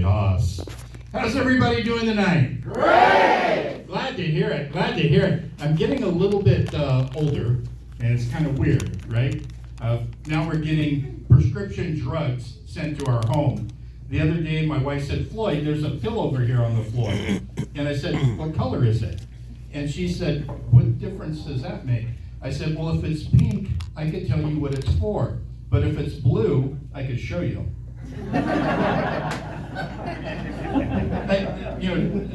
Us. How's everybody doing tonight? Great! Glad to hear it. Glad to hear it. I'm getting a little bit older, and it's kind of weird, right? Now we're getting prescription drugs sent to our home. The other day, my wife said, "Floyd, there's a pill over here on the floor." And I said, "What color is it?" And she said, "What difference does that make?" I said, "Well, if it's pink, I could tell you what it's for. But if it's blue, I could show you."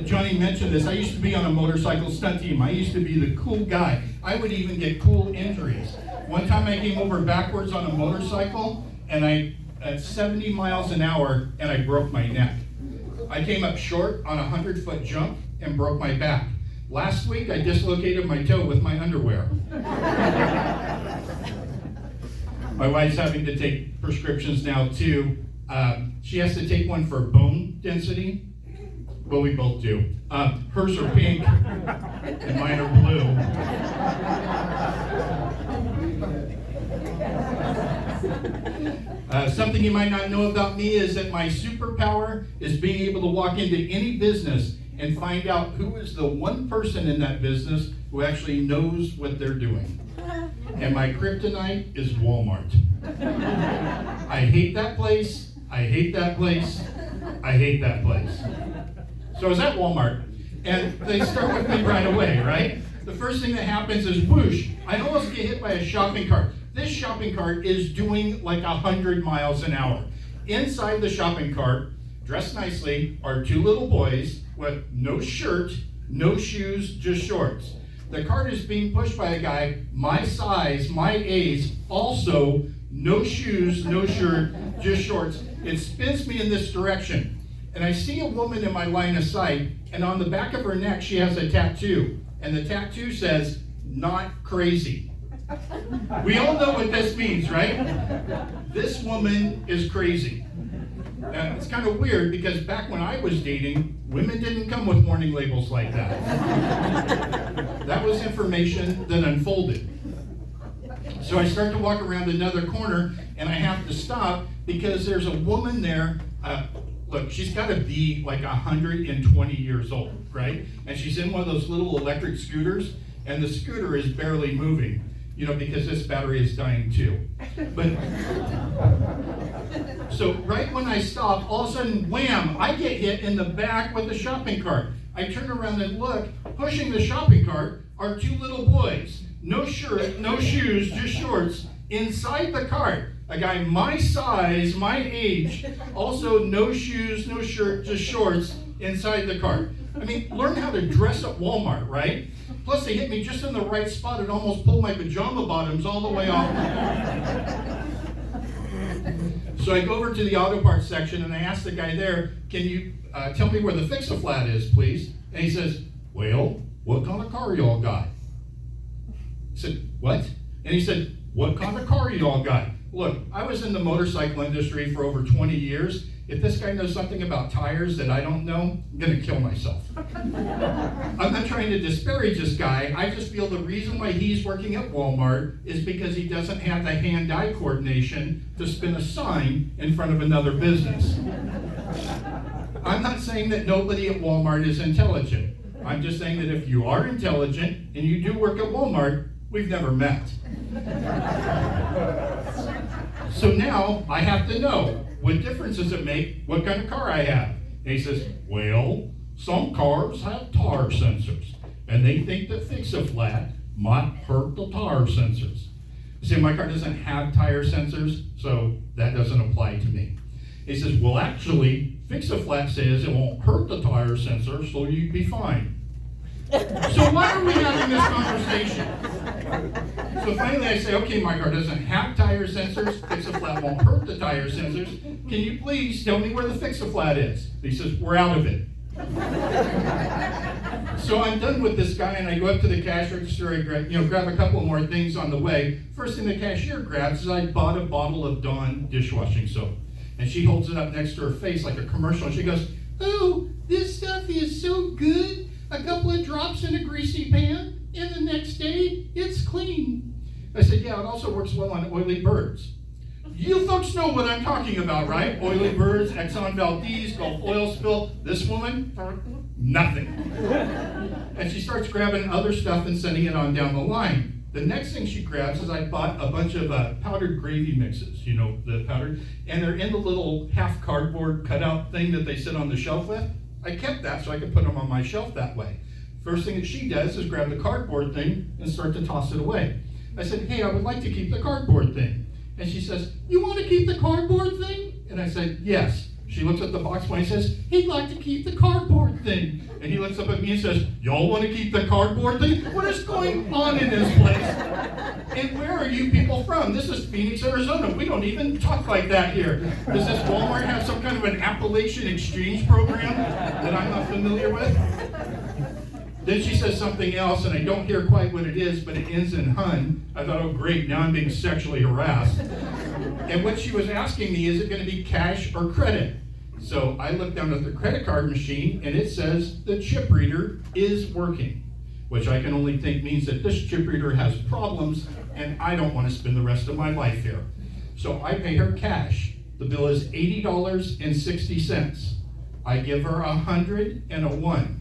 Johnny mentioned this. I used to be on a motorcycle stunt team. I used to be the cool guy. I would even get cool injuries. One time I came over backwards on a motorcycle, and at 70 miles an hour, and I broke my neck. I came up short on a 100-foot jump and broke my back. Last week, I dislocated my toe with my underwear. My wife's having to take prescriptions now, too. She has to take one for bone density. Well, we both do. Hers are pink, and mine are blue. Something you might not know about me is that my superpower is being able to walk into any business and find out who is the one person in that business who actually knows what they're doing. And my kryptonite is Walmart. I hate that place. I hate that place. I hate that place. So I was at Walmart, and they start with me right away, right? The first thing that happens is whoosh, I almost get hit by a shopping cart. This shopping cart is doing like 100 miles an hour. Inside the shopping cart, dressed nicely, are two little boys with no shirt, no shoes, just shorts. The cart is being pushed by a guy my size, my age, also no shoes, no shirt, just shorts. It spins me in this direction. And I see a woman in my line of sight, and on the back of her neck, she has a tattoo. And the tattoo says, "Not crazy." We all know what this means, right? This woman is crazy. It's kind of weird because back when I was dating, women didn't come with warning labels like that. That was information that unfolded. So I start to walk around another corner, and I have to stop because there's a woman there. Look, she's got to be like 120 years old, right? And she's in one of those little electric scooters, and the scooter is barely moving, because this battery is dying too. But so right when I stop, all of a sudden, wham, I get hit in the back with the shopping cart. I turn around and look, pushing the shopping cart are two little boys. No shirt, no shoes, just shorts. Inside the cart, a guy my size, my age, also no shoes, no shirt, just shorts inside the cart. I mean, learn how to dress at Walmart, right? Plus, they hit me just in the right spot and almost pulled my pajama bottoms all the way off. So I go over to the auto parts section and I ask the guy there, "Can you tell me where the Fix-A-Flat is, please?" And he says, "Well, what kind of car y'all got?" I said, "What?" And he said, "What kind of car y'all got?" Look, I was in the motorcycle industry for over 20 years. If this guy knows something about tires that I don't know, I'm going to kill myself. I'm not trying to disparage this guy. I just feel the reason why he's working at Walmart is because he doesn't have the hand-eye coordination to spin a sign in front of another business. I'm not saying that nobody at Walmart is intelligent. I'm just saying that if you are intelligent and you do work at Walmart, we've never met. So now I have to know, what difference does it make what kind of car I have? And he says, "Well, some cars have tire sensors, and they think that Fix-A-Flat might hurt the tire sensors." See, my car doesn't have tire sensors, so that doesn't apply to me. He says, "Well, actually, Fix-A-Flat says it won't hurt the tire sensor, so you'd be fine." So why are we having this conversation? So finally I say, "Okay, my car doesn't have tire sensors. Fix-A-Flat won't hurt the tire sensors. Can you please tell me where the Fix-A-Flat is?" He says, "We're out of it." So I'm done with this guy, and I go up to the cash register. I grab a couple more things on the way. First thing the cashier grabs is I bought a bottle of Dawn dishwashing soap. And she holds it up next to her face like a commercial, and she goes, "Oh, this stuff is so good. A couple of drops in a greasy pan, and the next day, it's clean." I said, "Yeah, it also works well on oily birds." You folks know what I'm talking about, right? Oily birds, Exxon Valdez, Gulf oil spill. This woman, nothing. And she starts grabbing other stuff and sending it on down the line. The next thing she grabs is I bought a bunch of powdered gravy mixes, you know, the powdered, and they're in the little half cardboard cutout thing that they sit on the shelf with. I kept that so I could put them on my shelf that way. First thing that she does is grab the cardboard thing and start to toss it away. I said, hey, I would like to keep the cardboard thing. And she says, you want to keep the cardboard thing? And I said, yes. She looks at the box and says, he'd like to keep the cardboard thing. And he looks up at me and says, y'all want to keep the cardboard thing? What is going on in this place? And where are you people from? This is Phoenix, Arizona. We don't even talk like that here. Does this Walmart have some kind of an Appalachian exchange program that I'm not familiar with? Then she says something else, and I don't hear quite what it is, but it ends in hun. I thought, oh great, now I'm being sexually harassed. And what she was asking me, is it going to be cash or credit? So I look down at the credit card machine, and it says the chip reader is working, which I can only think means that this chip reader has problems, and I don't want to spend the rest of my life here. So I pay her cash. The bill is $80.60. I give her 100 and a 1.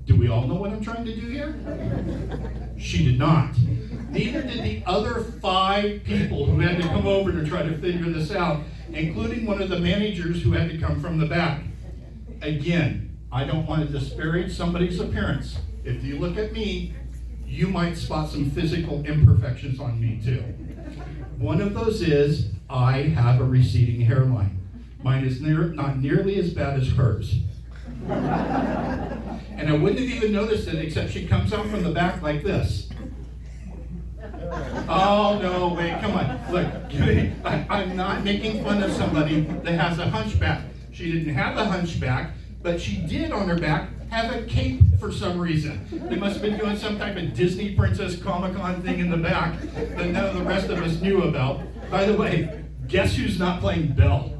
Do we all know what I'm trying to do here? She did not. Neither did the other 5 people who had to come over to try to figure this out, including one of the managers who had to come from the back. Again, I don't want to disparage somebody's appearance. If you look at me, you might spot some physical imperfections on me too. One of those is I have a receding hairline. Mine is not nearly as bad as hers. And I wouldn't have even noticed it, except she comes out from the back like this. Oh, no, wait, come on. Look, I'm not making fun of somebody that has a hunchback. She didn't have a hunchback, but she did on her back have a cape for some reason. They must have been doing some type of Disney Princess Comic-Con thing in the back that none of the rest of us knew about. By the way, guess who's not playing Belle?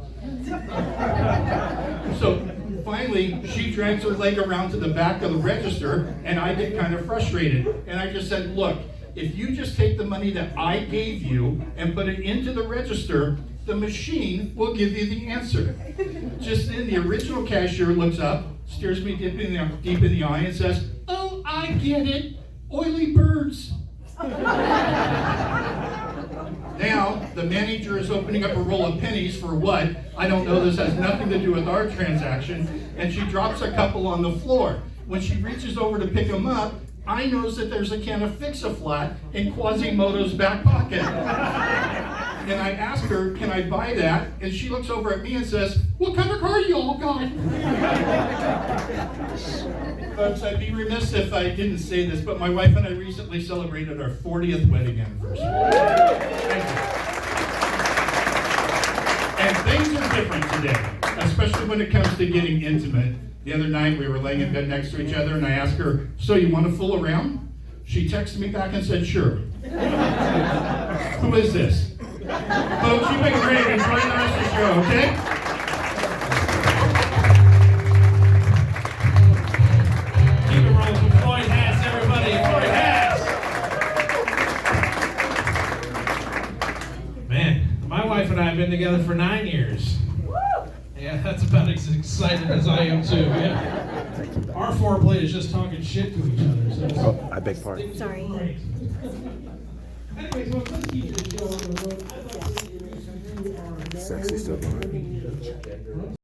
So finally, she drags her leg around to the back of the register, and I get kind of frustrated. And I just said, look, if you just take the money that I gave you and put it into the register, the machine will give you the answer. Just then, the original cashier looks up, stares me deep in the eye, and says, oh, I get it, oily birds. Now, the manager is opening up a roll of pennies for what? I don't know, this has nothing to do with our transaction, and she drops a couple on the floor. When she reaches over to pick them up, I notice that there's a can of Fix-A-Flat in Quasimodo's back pocket. And I ask her, can I buy that? And she looks over at me and says, what kind of car you all got? Folks, I'd be remiss if I didn't say this, but my wife and I recently celebrated our 40th wedding anniversary. Thank you. And things are different today, especially when it comes to getting intimate. The other night, we were laying in bed next to each other, and I asked her, so you want to fool around? She texted me back and said, sure. Who is this? Folks, you've been great. Enjoy the rest of the show, okay? Keep it rolling with Floyd Hass, everybody. Floyd Hass. Man, my wife and I have been together for 9 years. Yeah, that's about as excited as I am too. Yeah. Our foreplay is just talking shit to each other. So Oh, I beg pardon. Sorry. great. Anyways, well, let's keep this show on the road. I'd like to introduce you to our Sexy still going.